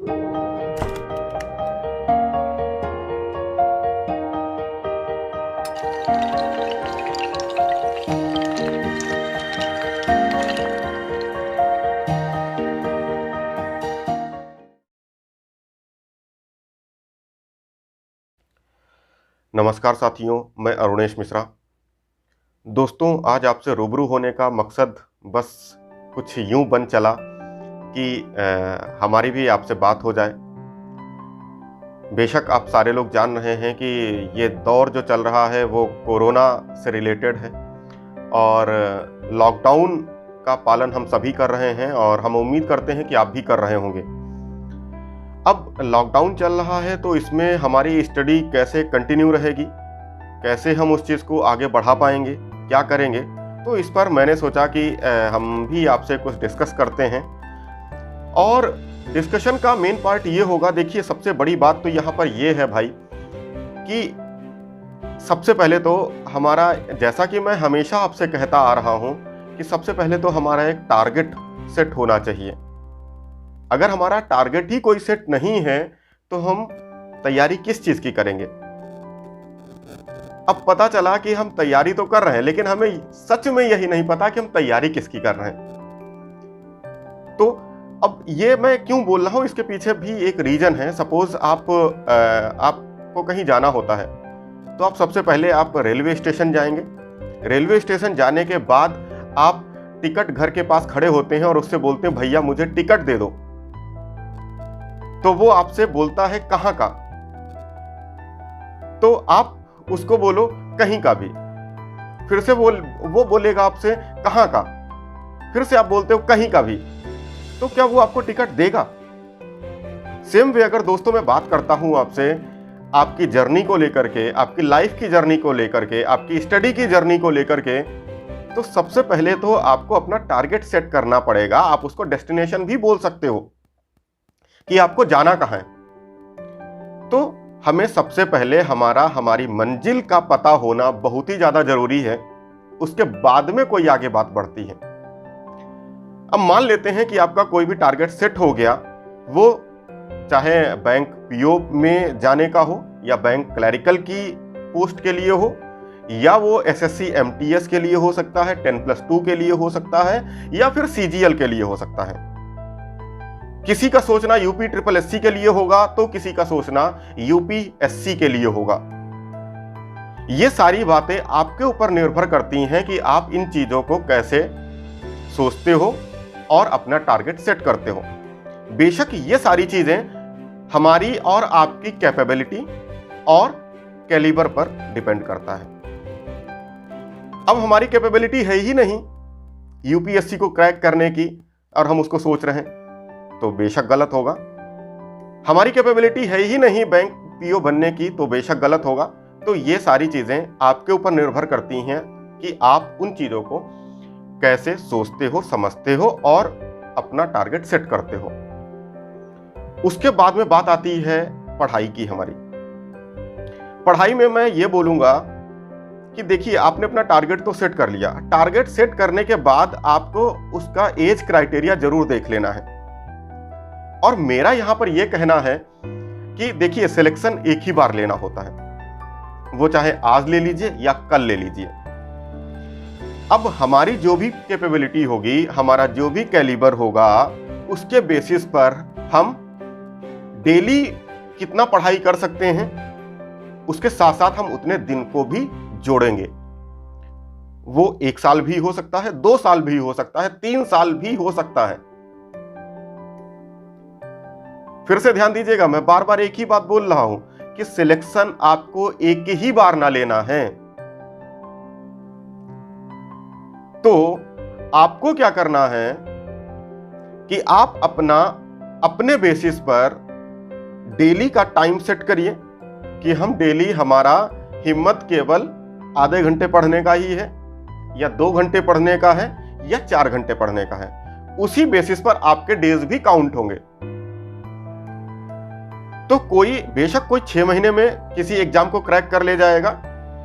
नमस्कार साथियों, मैं अरुणेश मिश्रा। दोस्तों, आज आपसे रूबरू होने का मकसद बस कुछ यूं बन चला कि हमारी भी आपसे बात हो जाए। बेशक आप सारे लोग जान रहे हैं कि ये दौर जो चल रहा है वो कोरोना से रिलेटेड है और लॉकडाउन का पालन हम सभी कर रहे हैं और हम उम्मीद करते हैं कि आप भी कर रहे होंगे। अब लॉकडाउन चल रहा है तो इसमें हमारी स्टडी कैसे कंटिन्यू रहेगी, कैसे हम उस चीज़ को आगे बढ़ा पाएंगे, क्या करेंगे। तो इस पर मैंने सोचा कि हम भी आपसे कुछ डिस्कस करते हैं और डिस्कशन का मेन पार्ट ये होगा। देखिए, सबसे बड़ी बात तो यहाँ पर ये है भाई कि सबसे पहले तो हमारा, जैसा कि मैं हमेशा आपसे कहता आ रहा हूँ कि सबसे पहले तो हमारा एक टारगेट सेट होना चाहिए। अगर हमारा टारगेट ही कोई सेट नहीं है तो हम तैयारी किस चीज की करेंगे। अब पता चला कि हम तैयारी तो कर रहे हैं लेकिन हमें सच में यही नहीं पता कि हम तैयारी किसकी कर रहे हैं। तो अब ये मैं क्यों बोल रहा हूं, इसके पीछे भी एक रीजन है। सपोज आपको कहीं जाना होता है तो आप सबसे पहले आप रेलवे स्टेशन जाएंगे। रेलवे स्टेशन जाने के बाद आप टिकट घर के पास खड़े होते हैं और उससे बोलते हैं, भैया मुझे टिकट दे दो। तो वो आपसे बोलता है कहां का, तो आप उसको बोलो कहीं का भी। फिर से वो बोलेगा आपसे कहां का, फिर से आप बोलते हो कहीं का भी। तो क्या वो आपको टिकट देगा? सेम वे अगर दोस्तों मैं बात करता हूं आपसे आपकी जर्नी को लेकर के, आपकी लाइफ की जर्नी को लेकर के, आपकी स्टडी की जर्नी को लेकर के, तो सबसे पहले तो आपको अपना टारगेट सेट करना पड़ेगा। आप उसको डेस्टिनेशन भी बोल सकते हो कि आपको जाना कहां है। तो हमें सबसे पहले हमारी मंजिल का पता होना बहुत ही ज्यादा जरूरी है। उसके बाद में कोई आगे बात बढ़ती है। अब मान लेते हैं कि आपका कोई भी टारगेट सेट हो गया, वो चाहे बैंक पीओ में जाने का हो या बैंक क्लरिकल की पोस्ट के लिए हो, या वो एसएससी एमटीएस के लिए हो सकता है, 10+2 के लिए हो सकता है, या फिर सीजीएल के लिए हो सकता है। किसी का सोचना यूपी ट्रिपल एससी के लिए होगा तो किसी का सोचना यूपीएससी के लिए होगा। ये सारी बातें आपके ऊपर निर्भर करती हैं कि आप इन चीजों को कैसे सोचते हो और अपना टारगेट सेट करते हो। बेशक ये सारी चीजें हमारी और आपकी कैपेबिलिटी और कैलिबर पर डिपेंड करता है। अब हमारी कैपेबिलिटी है ही नहीं यूपीएससी को क्रैक करने की और हम उसको सोच रहे हैं तो बेशक गलत होगा। हमारी कैपेबिलिटी है ही नहीं बैंक पीओ बनने की तो बेशक गलत होगा। तो ये सारी चीजें आपके ऊपर निर्भर करती हैं कि आप उन चीजों को कैसे सोचते हो, समझते हो और अपना टारगेट सेट करते हो। उसके बाद में बात आती है पढ़ाई की। हमारी पढ़ाई में मैं ये बोलूंगा कि देखिए, आपने अपना टारगेट तो सेट कर लिया। टारगेट सेट करने के बाद आपको उसका एज क्राइटेरिया जरूर देख लेना है। और मेरा यहां पर यह कहना है कि देखिए, सिलेक्शन एक ही बार लेना होता है, वो चाहे आज ले लीजिए या कल ले लीजिए। अब हमारी जो भी कैपेबिलिटी होगी, हमारा जो भी कैलिबर होगा, उसके बेसिस पर हम डेली कितना पढ़ाई कर सकते हैं, उसके साथ साथ हम उतने दिन को भी जोड़ेंगे। वो 1 साल भी हो सकता है, 2 साल भी हो सकता है, 3 साल भी हो सकता है। फिर से ध्यान दीजिएगा, मैं बार बार एक ही बात बोल रहा हूं कि सिलेक्शन आपको एक ही बार ना लेना है। तो आपको क्या करना है कि आप अपने बेसिस पर डेली का टाइम सेट करिए कि हम डेली, हमारा हिम्मत केवल आधे घंटे पढ़ने का ही है या 2 घंटे पढ़ने का है या 4 घंटे पढ़ने का है। उसी बेसिस पर आपके डेज भी काउंट होंगे। तो बेशक कोई 6 महीने में किसी एग्जाम को क्रैक कर ले जाएगा,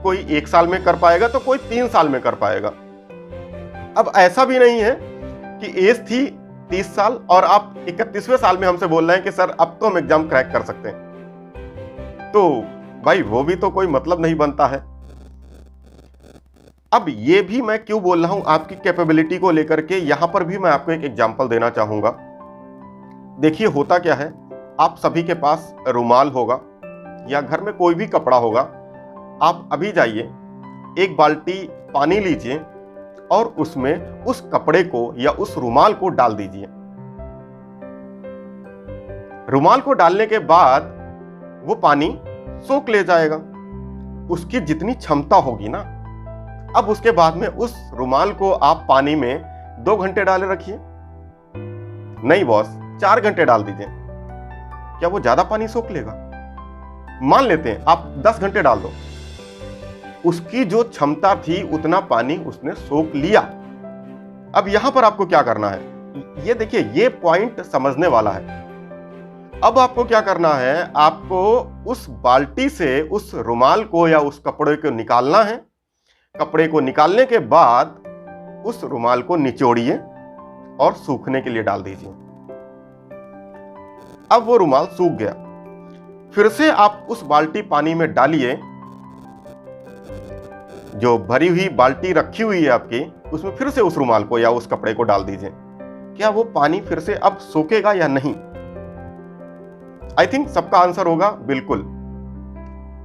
कोई 1 साल में कर पाएगा तो कोई 3 साल में कर पाएगा। अब ऐसा भी नहीं है कि एज थी 30 साल और आप 31वें साल में हमसे बोल रहे हैं कि सर अब तो हम एग्जाम क्रैक कर सकते हैं, तो भाई वो भी तो कोई मतलब नहीं बनता है। अब ये भी मैं क्यों बोल रहा हूं आपकी कैपेबिलिटी को लेकर के, यहां पर भी मैं आपको एक एग्जांपल देना चाहूंगा। देखिए होता क्या है, आप सभी के पास रुमाल होगा या घर में कोई भी कपड़ा होगा, आप अभी जाइए एक बाल्टी पानी लीजिए और उसमें उस कपड़े को या उस रुमाल को डाल दीजिए। रुमाल को डालने के बाद वो पानी सोख ले जाएगा, उसकी जितनी क्षमता होगी ना। अब उसके बाद में उस रुमाल को आप पानी में 2 घंटे डाले रखिए, नहीं बॉस 4 घंटे डाल दीजिए, क्या वो ज्यादा पानी सोख लेगा? मान लेते हैं आप 10 घंटे डाल दो, उसकी जो क्षमता थी उतना पानी उसने सोख लिया। अब यहां पर आपको क्या करना है, ये देखिए ये पॉइंट समझने वाला है। अब आपको क्या करना है, आपको उस बाल्टी से उस रुमाल को या उस कपड़े को निकालना है। कपड़े को निकालने के बाद उस रुमाल को निचोड़िए और सूखने के लिए डाल दीजिए। अब वो रुमाल सूख गया, फिर से आप उस बाल्टी पानी में डालिए, जो भरी हुई बाल्टी रखी हुई है आपकी, उसमें फिर से उस रुमाल को या उस कपड़े को डाल दीजिए। क्या वो पानी फिर से अब सोखेगा या नहीं? आई थिंक सबका आंसर होगा बिल्कुल।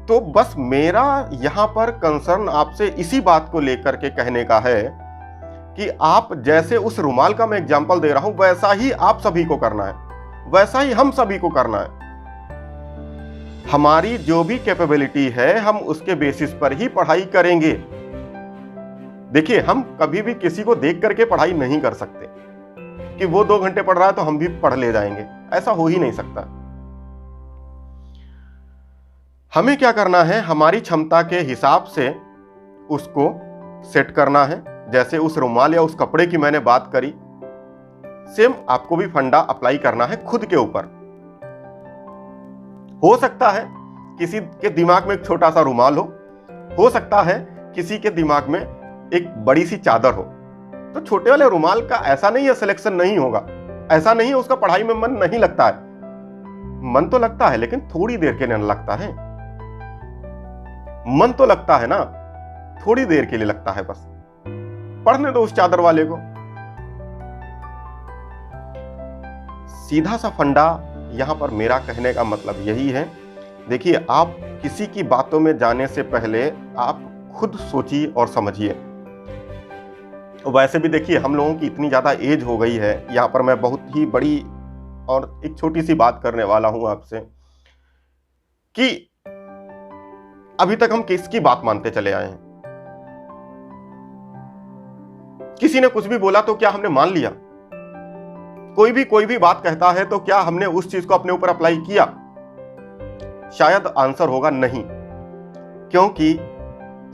तो बस मेरा यहां पर कंसर्न आपसे इसी बात को लेकर के कहने का है कि आप जैसे उस रुमाल का मैं एग्जांपल दे रहा हूं, वैसा ही आप सभी को करना है, वैसा ही हम सभी को करना है। हमारी जो भी कैपेबिलिटी है हम उसके बेसिस पर ही पढ़ाई करेंगे। देखिए हम कभी भी किसी को देख करके पढ़ाई नहीं कर सकते कि वो 2 घंटे पढ़ रहा है तो हम भी पढ़ ले जाएंगे, ऐसा हो ही नहीं सकता। हमें क्या करना है, हमारी क्षमता के हिसाब से उसको सेट करना है। जैसे उस रुमाल या उस कपड़े की मैंने बात करी, सेम आपको भी फंडा अप्लाई करना है खुद के ऊपर। हो सकता है किसी के दिमाग में एक छोटा सा रुमाल हो सकता है किसी के दिमाग में एक बड़ी सी चादर हो। तो छोटे वाले रुमाल का ऐसा नहीं है सिलेक्शन नहीं होगा, ऐसा नहीं है उसका पढ़ाई में मन नहीं लगता है। मन तो लगता है लेकिन थोड़ी देर के लिए लगता है। मन तो लगता है ना, थोड़ी देर के लिए लगता है, बस पढ़ने दो उस चादर वाले को। सीधा सा फंडा यहां पर मेरा कहने का मतलब यही है। देखिए आप किसी की बातों में जाने से पहले आप खुद सोचिए और समझिए। वैसे भी देखिए हम लोगों की इतनी ज्यादा एज हो गई है, यहां पर मैं बहुत ही बड़ी और एक छोटी सी बात करने वाला हूं आपसे कि अभी तक हम किसकी बात मानते चले आए हैं। किसी ने कुछ भी बोला तो क्या हमने मान लिया? कोई भी बात कहता है तो क्या हमने उस चीज को अपने ऊपर अप्लाई किया? शायद आंसर होगा नहीं, क्योंकि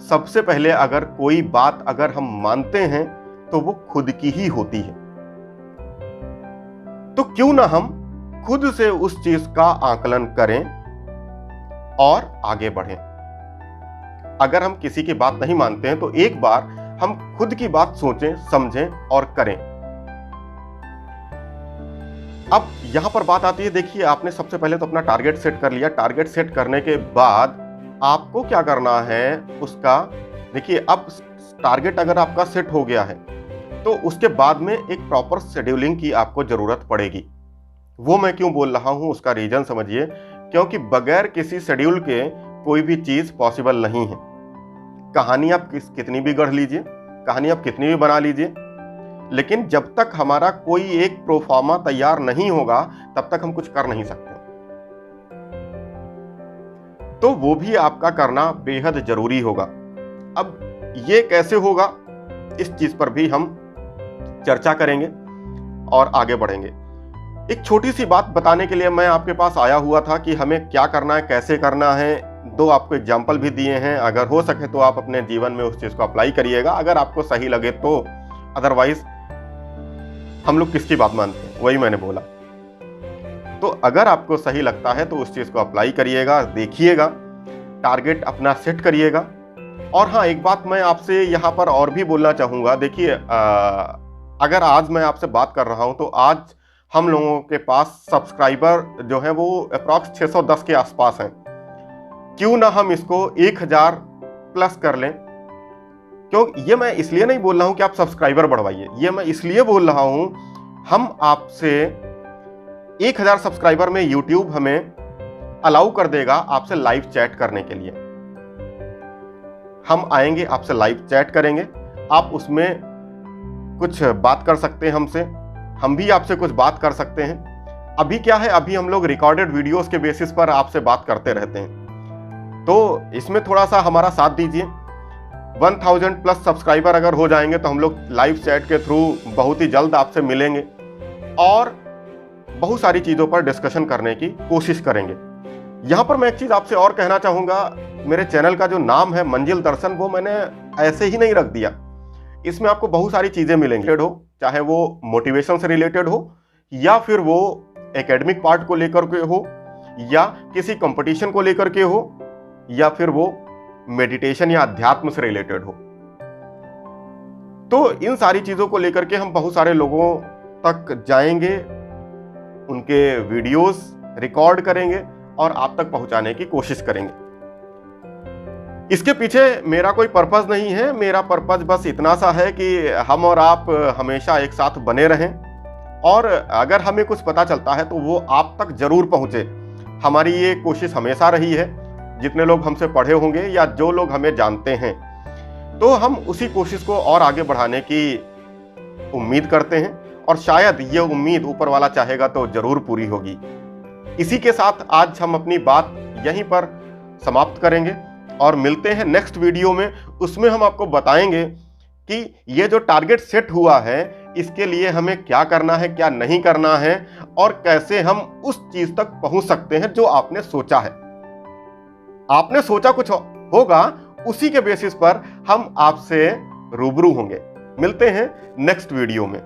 सबसे पहले अगर कोई बात अगर हम मानते हैं तो वो खुद की ही होती है। तो क्यों ना हम खुद से उस चीज का आकलन करें और आगे बढ़ें। अगर हम किसी की बात नहीं मानते हैं तो एक बार हम खुद की बात सोचें, समझें और करें। अब यहां पर बात आती है, देखिए आपने सबसे पहले तो अपना टारगेट सेट कर लिया। टारगेट सेट करने के बाद आपको क्या करना है उसका, देखिए अब टारगेट अगर आपका सेट हो गया है तो उसके बाद में एक प्रॉपर शेड्यूलिंग की आपको जरूरत पड़ेगी। वो मैं क्यों बोल रहा हूं उसका रीजन समझिए, क्योंकि बगैर किसी शेड्यूल के कोई भी चीज पॉसिबल नहीं है। कहानी आप कितनी भी गढ़ लीजिए, कहानी आप कितनी भी बना लीजिए, लेकिन जब तक हमारा कोई एक प्रोफार्मा तैयार नहीं होगा तब तक हम कुछ कर नहीं सकते। तो वो भी आपका करना बेहद जरूरी होगा। अब ये कैसे होगा, इस चीज पर भी हम चर्चा करेंगे और आगे बढ़ेंगे। एक छोटी सी बात बताने के लिए मैं आपके पास आया हुआ था कि हमें क्या करना है, कैसे करना है। 2 आपको एग्जाम्पल भी दिए हैं, अगर हो सके तो आप अपने जीवन में उस चीज को अप्लाई करिएगा, अगर आपको सही लगे तो। अदरवाइज हम लोग किसकी बात मानते हैं, वही मैंने बोला। तो अगर आपको सही लगता है तो उस चीज को अप्लाई करिएगा, देखिएगा, टारगेट अपना सेट करिएगा। और हाँ, एक बात मैं आपसे यहाँ पर और भी बोलना चाहूंगा। देखिए अगर आज मैं आपसे बात कर रहा हूं तो आज हम लोगों के पास सब्सक्राइबर जो है वो अप्रॉक्स 610 के आसपास हैं। क्यों ना हम इसको 1000 प्लस कर लें। क्यों, ये मैं इसलिए नहीं बोल रहा हूं कि आप सब्सक्राइबर बढ़वाइए, ये मैं इसलिए बोल रहा हूं हम आपसे 1000 सब्सक्राइबर में YouTube हमें अलाउ कर देगा आपसे लाइव चैट करने के लिए। हम आएंगे, आपसे लाइव चैट करेंगे, आप उसमें कुछ बात कर सकते हैं हमसे, हम भी आपसे कुछ बात कर सकते हैं। अभी क्या है, अभी हम लोग रिकॉर्डेड वीडियोस के बेसिस पर आपसे बात करते रहते हैं, तो इसमें थोड़ा सा हमारा साथ दीजिए। 1000 प्लस सब्सक्राइबर अगर हो जाएंगे तो हम लोग लाइव चैट के थ्रू बहुत ही जल्द आपसे मिलेंगे और बहुत सारी चीज़ों पर डिस्कशन करने की कोशिश करेंगे। यहाँ पर मैं एक चीज़ आपसे और कहना चाहूँगा, मेरे चैनल का जो नाम है मंजिल दर्शन, वो मैंने ऐसे ही नहीं रख दिया। इसमें आपको बहुत सारी चीज़ें मिलेंगी, हो चाहे वो मोटिवेशन से रिलेटेड हो या फिर वो एकेडमिक पार्ट को लेकर के हो या किसी कंपटीशन को लेकर के हो या फिर वो मेडिटेशन या अध्यात्म से रिलेटेड हो। तो इन सारी चीज़ों को लेकर के हम बहुत सारे लोगों तक जाएंगे, उनके वीडियोस रिकॉर्ड करेंगे और आप तक पहुंचाने की कोशिश करेंगे। इसके पीछे मेरा कोई पर्पस नहीं है, मेरा पर्पस बस इतना सा है कि हम और आप हमेशा एक साथ बने रहें और अगर हमें कुछ पता चलता है तो वो आप तक जरूर पहुंचे। हमारी ये कोशिश हमेशा रही है, जितने लोग हमसे पढ़े होंगे या जो लोग हमें जानते हैं, तो हम उसी कोशिश को और आगे बढ़ाने की उम्मीद करते हैं और शायद ये उम्मीद ऊपर वाला चाहेगा तो जरूर पूरी होगी। इसी के साथ आज हम अपनी बात यहीं पर समाप्त करेंगे और मिलते हैं नेक्स्ट वीडियो में। उसमें हम आपको बताएंगे कि ये जो टारगेट सेट हुआ है इसके लिए हमें क्या करना है, क्या नहीं करना है और कैसे हम उस चीज तक पहुंच सकते हैं जो आपने सोचा है। आपने सोचा कुछ होगा, उसी के बेसिस पर हम आपसे रूबरू होंगे। मिलते हैं नेक्स्ट वीडियो में।